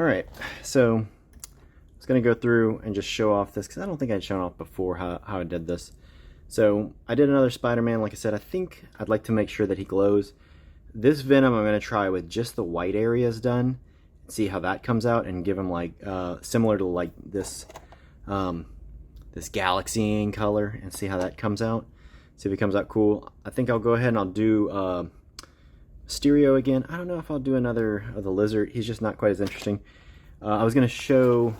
Alright, so I was going to go through and just show off this because I don't think I'd shown off before how I did this. So I did another Spider-Man. Like I said, I think I'd like to make sure that he glows. This Venom I'm going to try with just the white areas done, see how that comes out, and give him like similar to like this this galaxy color, and see how that comes out. See if it comes out cool. I think I'll go ahead and I'll do Stereo again. I don't know if I'll do another of the lizard. He's just not quite as interesting. I was going to show,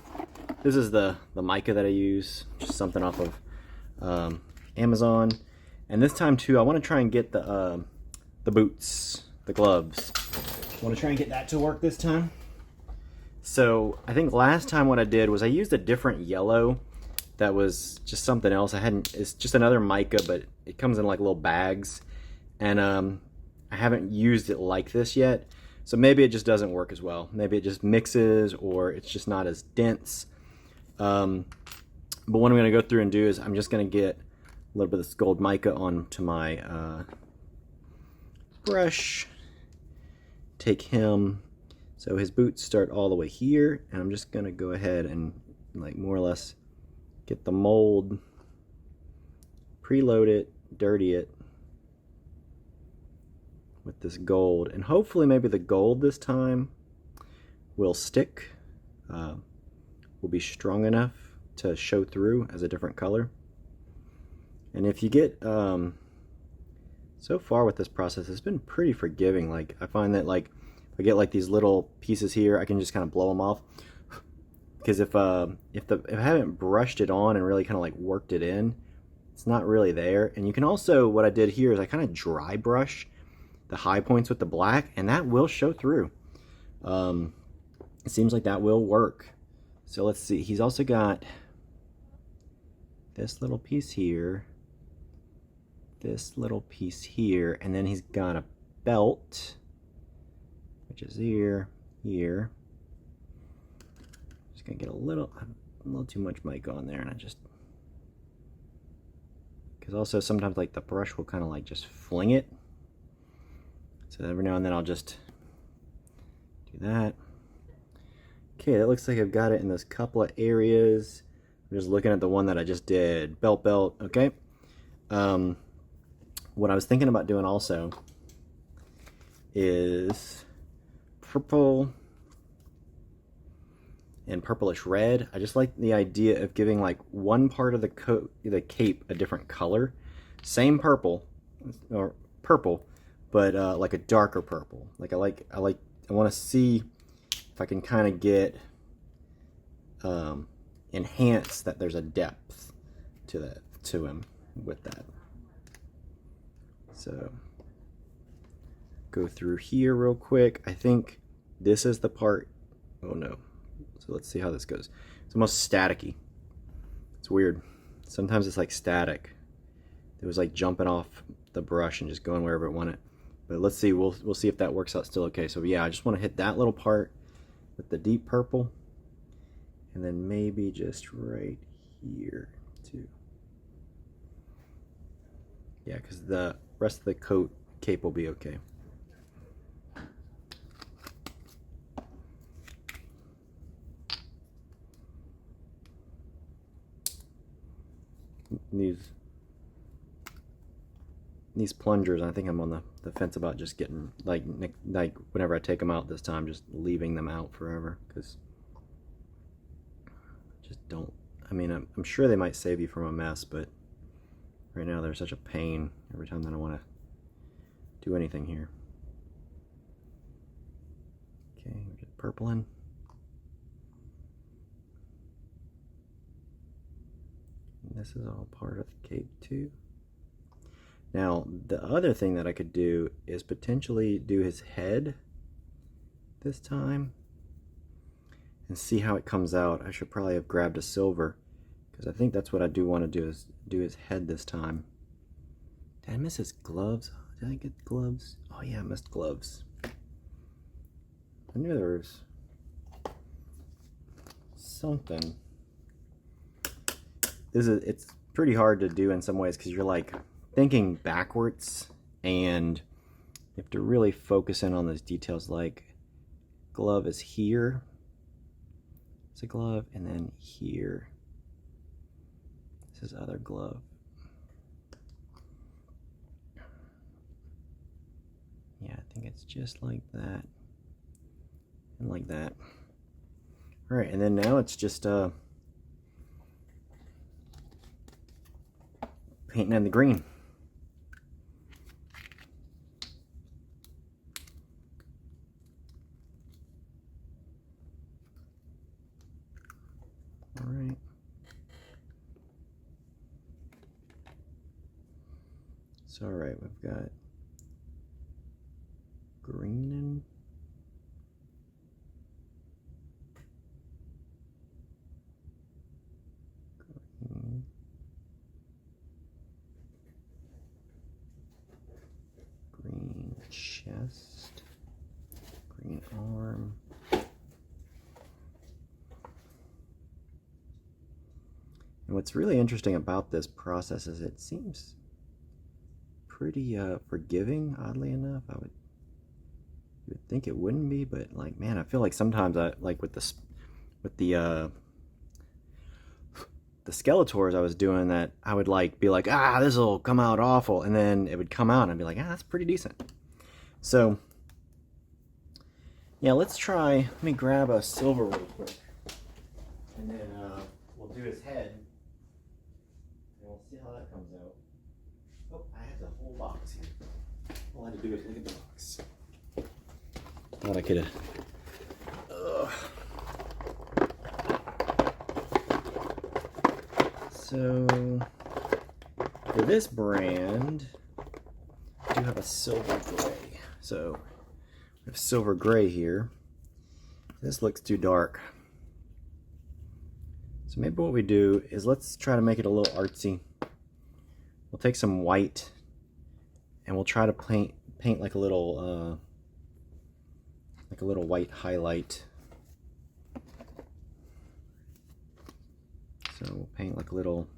this is the mica that I use, just something off of Amazon. And this time too, I want to try and get the boots, the gloves. I want to try and get that to work this time. So I think last time what I did was I used a different yellow that was just something else. It's just another mica, but it comes in like little bags. And I haven't used it like this yet, so maybe it just doesn't work as well. Maybe it just mixes, or it's just not as dense. But what I'm going to go through and do is I'm just going to get a little bit of this gold mica onto my brush. Take him, so his boots start all the way here, and I'm just going to go ahead and like more or less get the mold, preload it, dirty it with this gold, and hopefully maybe the gold this time will stick, will be strong enough to show through as a different color. And if you get so far with this process, it's been pretty forgiving. Like I find that like if I get like these little pieces here, I can just kind of blow them off, because if I haven't brushed it on and really kind of like worked it in, it's not really there. And you can also, what I did here is I kind of dry brush the high points with the black, and that will show through. It seems like that will work. So let's see, he's also got this little piece here, this little piece here, and then he's got a belt, which is here. Just gonna get a little too much mica on there, and I just, because also sometimes like the brush will kind of like just fling it. So every now and then I'll just do that. Okay, that looks like I've got it in those couple of areas. I'm just looking at the one that I just did. Belt, okay. What I was thinking about doing also is purple and purplish red. I just like the idea of giving like one part of the coat, the cape, a different color. Same purple, or purple, but like a darker purple. Like I want to see if I can kind of get enhance that there's a depth to him with that. So go through here real quick. I think this is the part. Oh no. So let's see how this goes. It's almost staticky. It's weird. Sometimes it's like static. It was like jumping off the brush and just going wherever it wanted. But let's see, we'll see if that works out still okay. So yeah, I just want to hit that little part with the deep purple, and then maybe just right here too. Yeah, because the rest of the cape will be okay. These plungers, I think I'm on the fence about just getting like whenever I take them out this time, just leaving them out forever, because just don't. I mean, I'm sure they might save you from a mess, but right now they're such a pain every time that I want to do anything here. Okay, we're just purpling. And this is all part of the cape too. Now, the other thing that I could do is potentially do his head this time and see how it comes out. I should probably have grabbed a silver, because I think that's what I do want to do, is do his head this time. Did I miss his gloves? Did I get gloves? Oh yeah, I missed gloves. I knew there was something. It's pretty hard to do in some ways, because you're like thinking backwards, and you have to really focus in on those details. Like glove is here, It's a glove, and then here, this is other glove. Yeah, I think it's just like that, and like that. All right, and then now it's just painting in the green. All right. So, all right, we've got green and green. Green chest, green arm. And what's really interesting about this process is it seems pretty forgiving, oddly enough. You would think it wouldn't be, but like, man, I feel like sometimes I like with the Skeletors I was doing that I would like be like, ah, this will come out awful, and then it would come out and I'd be like, ah, that's pretty decent. So yeah, let's try, let me grab a silver real quick, and then we'll do his head and we'll see how that comes out. Oh, I have the whole box here. All I had to do is look at the box. Thought I could have. So for this brand, I do have a silver gray. So we have silver gray here. This looks too dark. So maybe what we do is let's try to make it a little artsy. We'll take some white and we'll try to paint like a little white highlight. So we'll paint like a little,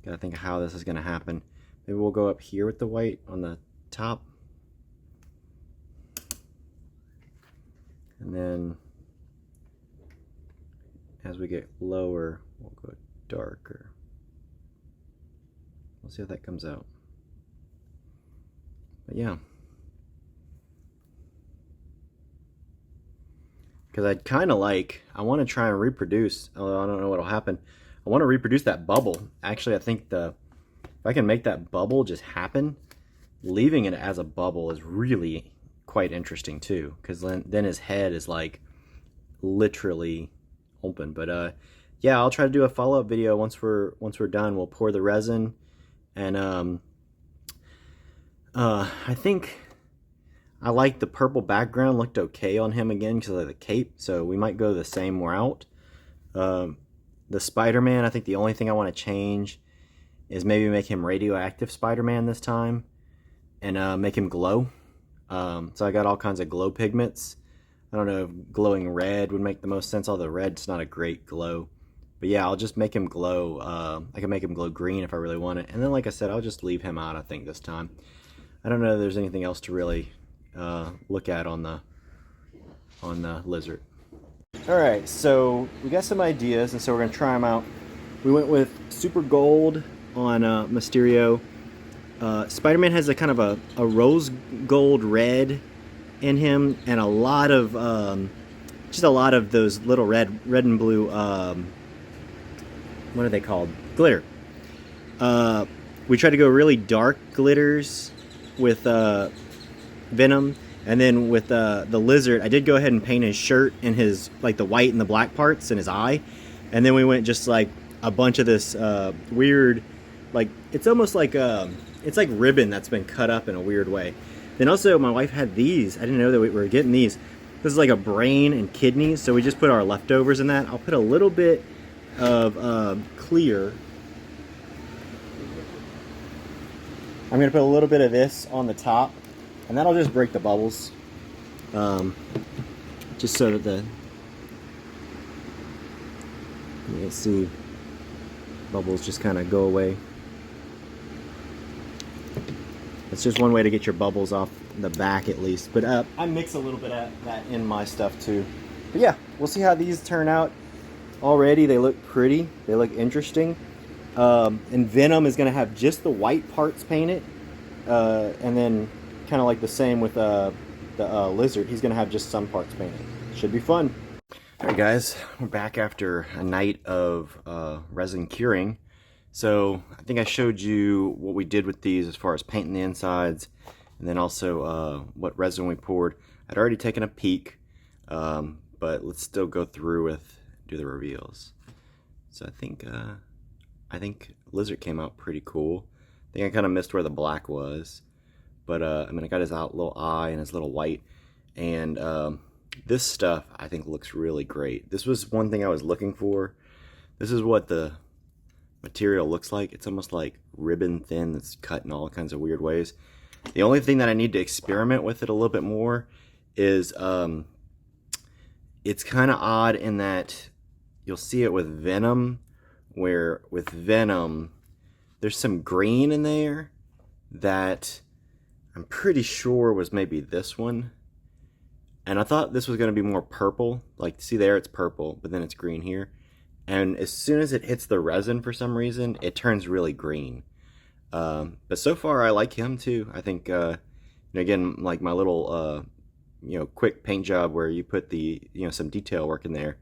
gotta think of how this is gonna happen. Maybe we'll go up here with the white on the top. And then as we get lower, we'll go darker. We'll see how that comes out. But yeah. Because I'd kind of like, I want to try and reproduce, although I don't know what'll happen. I want to reproduce that bubble. Actually, I think if I can make that bubble just happen, leaving it as a bubble is really quite interesting too. Because then his head is like literally open. But yeah, I'll try to do a follow-up video once we're done. We'll pour the resin, and I think I like the purple background, looked okay on him again because of the cape, so we might go the same route. The Spider-Man, I think the only thing I want to change is maybe make him radioactive Spider-Man this time, and make him glow. So I got all kinds of glow pigments. I don't know if glowing red would make the most sense, although red's not a great glow. But yeah, I'll just make him glow. I can make him glow green if I really want it. And then, like I said, I'll just leave him out, I think, this time. I don't know if there's anything else to really look at on the lizard. All right, so we got some ideas, and so we're gonna try them out. We went with super gold on Mysterio. Spider-Man has a kind of a rose gold red in him, and a lot of just a lot of those little red and blue. What are they called? Glitter. We tried to go really dark glitters with Venom, and then with the lizard, I did go ahead and paint his shirt and his like the white and the black parts and his eye, and then we went just like a bunch of this weird, like it's almost like it's like ribbon that's been cut up in a weird way. Then also my wife had these. I didn't know that we were getting these. This is like a brain and kidneys, so we just put our leftovers in that. I'll put a little bit of clear. I'm gonna put a little bit of this on the top, and that'll just break the bubbles, just so that the, you can see bubbles just kind of go away. It's just one way to get your bubbles off the back at least. But I mix a little bit of that in my stuff too. But yeah, we'll see how these turn out. Already they look pretty, they look interesting. And Venom is going to have just the white parts painted, and then kind of like the same with the Lizard, he's going to have just some parts painted. Should be fun. Alright guys, we're back after a night of resin curing. So I think I showed you what we did with these as far as painting the insides, and then also what resin we poured. I'd already taken a peek, but let's still go through with do the reveals. So I think Lizard came out pretty cool. I think I kind of missed where the black was, but I mean I got his little eye and his little white, and this stuff I think looks really great. This was one thing I was looking for. This is what the material looks like. It's almost like ribbon thin that's cut in all kinds of weird ways. The only thing that I need to experiment with it a little bit more is it's kind of odd in that you'll see it with Venom, where with Venom there's some green in there that I'm pretty sure was maybe this one. And I thought this was going to be more purple. Like, see there, it's purple, but then it's green here. And as soon as it hits the resin, for some reason, it turns really green. But so far, I like him too. I think, again, like my little, quick paint job where you put the, some detail work in there,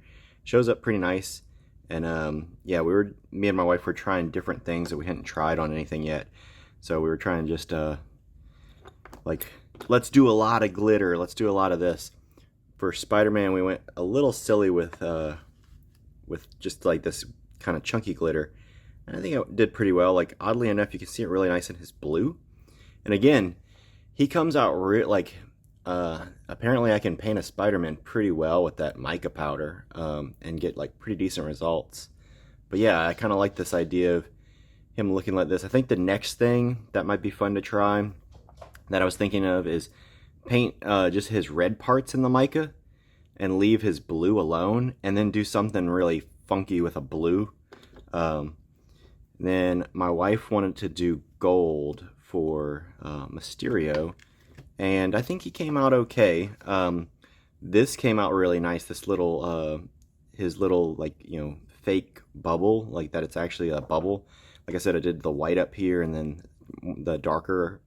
shows up pretty nice. And yeah, me and my wife were trying different things that we hadn't tried on anything yet. So we were trying just, like, let's do a lot of glitter. Let's do a lot of this. For Spider-Man, we went a little silly with just like this kind of chunky glitter. And I think it did pretty well. Like, oddly enough, you can see it really nice in his blue. And again, he comes out apparently I can paint a Spider-Man pretty well with that mica powder and get like pretty decent results. But yeah, I kind of like this idea of him looking like this. I think the next thing that might be fun to try that I was thinking of is paint just his red parts in the mica and leave his blue alone, and then do something really funky with a blue. Then my wife wanted to do gold for Mysterio, and I think he came out okay. This came out really nice, this little his little, like, fake bubble, like that it's actually a bubble. Like I said, I did the white up here and then the darker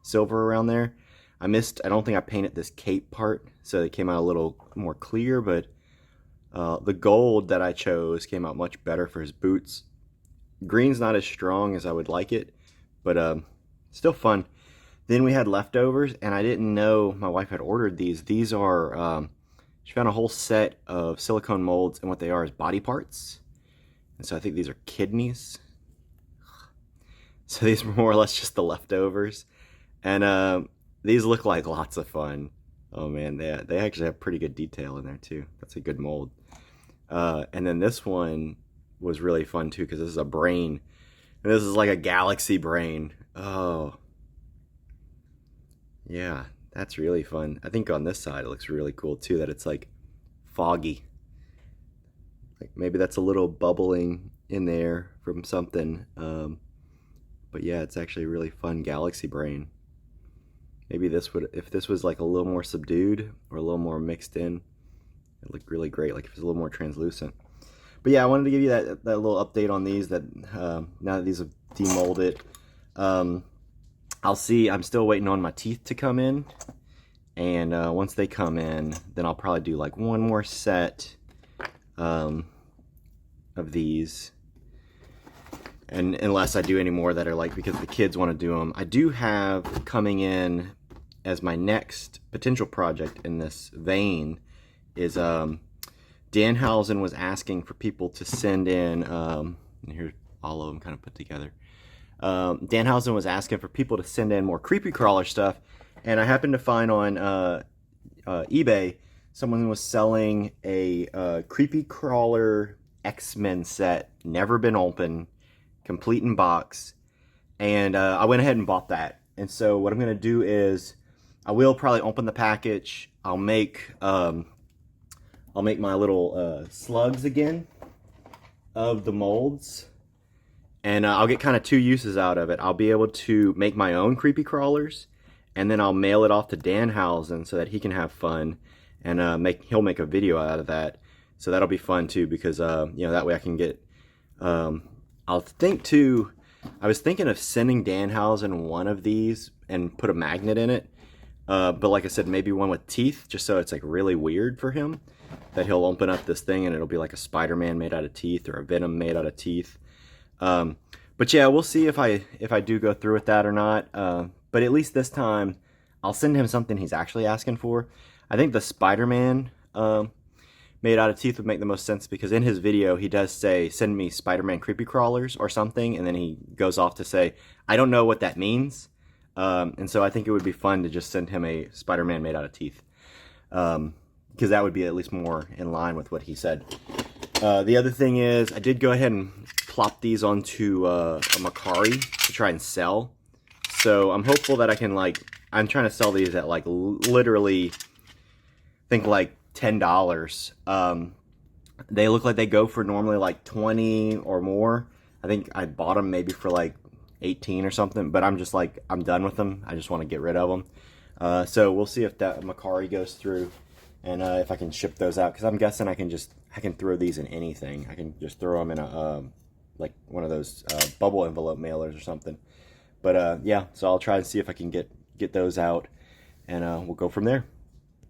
silver around there. I don't think I painted this cape part, so it came out a little more clear, but the gold that I chose came out much better for his boots. Green's not as strong as I would like it, but still fun. Then we had leftovers, and I didn't know my wife had ordered these. These are, she found a whole set of silicone molds, and what they are is body parts. And so I think these are kidneys. So these were more or less just the leftovers. And these look like lots of fun. Oh man, they actually have pretty good detail in there too. That's a good mold. And then this one was really fun too, because this is a brain. And this is like a galaxy brain. Oh. Yeah, that's really fun. I think on this side it looks really cool too, that it's like foggy. Like maybe that's a little bubbling in there from something. But yeah, it's actually a really fun galaxy brain. Maybe if this was like a little more subdued or a little more mixed in, it looked really great. Like if it's a little more translucent. But yeah, I wanted to give you that little update on these. That now that these have demolded, I'll see. I'm still waiting on my teeth to come in, and once they come in, then I'll probably do like one more set of these. And unless I do any more that are like because the kids want to do them, I do have coming in as my next potential project in this vein is Danhausen was asking for people to send in, and here's all of them kind of put together. Danhausen was asking for people to send in more creepy crawler stuff, and I happened to find on eBay someone was selling a creepy crawler X-Men set, never been opened, complete in box, and I went ahead and bought that. And so what I'm gonna do is I will probably open the package. I'll make my little slugs again of the molds, and I'll get kind of two uses out of it. I'll be able to make my own creepy crawlers, and then I'll mail it off to Danhausen so that he can have fun. and he'll make a video out of that. So that'll be fun too, because you know, that way I can get. I'll think too. I was thinking of sending Danhausen one of these and put a magnet in it. But like I said, maybe one with teeth, just so it's like really weird for him, that he'll open up this thing and it'll be like a Spider-Man made out of teeth, or a Venom made out of teeth. But yeah, we'll see if I do go through with that or not. But at least this time, I'll send him something he's actually asking for. I think the Spider-Man made out of teeth would make the most sense, because in his video he does say, send me Spiderman Creepy Crawlers or something, and then he goes off to say, I don't know what that means. And so I think it would be fun to just send him a Spider-Man made out of teeth, because that would be at least more in line with what he said. The other thing is, I did go ahead and plop these onto a Macari to try and sell. So I'm hopeful that I can, like, I'm trying to sell these at like literally, I think like $10. They look like they go for normally like 20 or more. I think I bought them maybe for like 18 or something, but I'm just like, I'm done with them. I just want to get rid of them. So we'll see if that Macari goes through, and if I can ship those out, because I'm guessing I can throw these in anything. I can just throw them in a like one of those bubble envelope mailers or something. But yeah, so I'll try and see if I can get those out, and we'll go from there.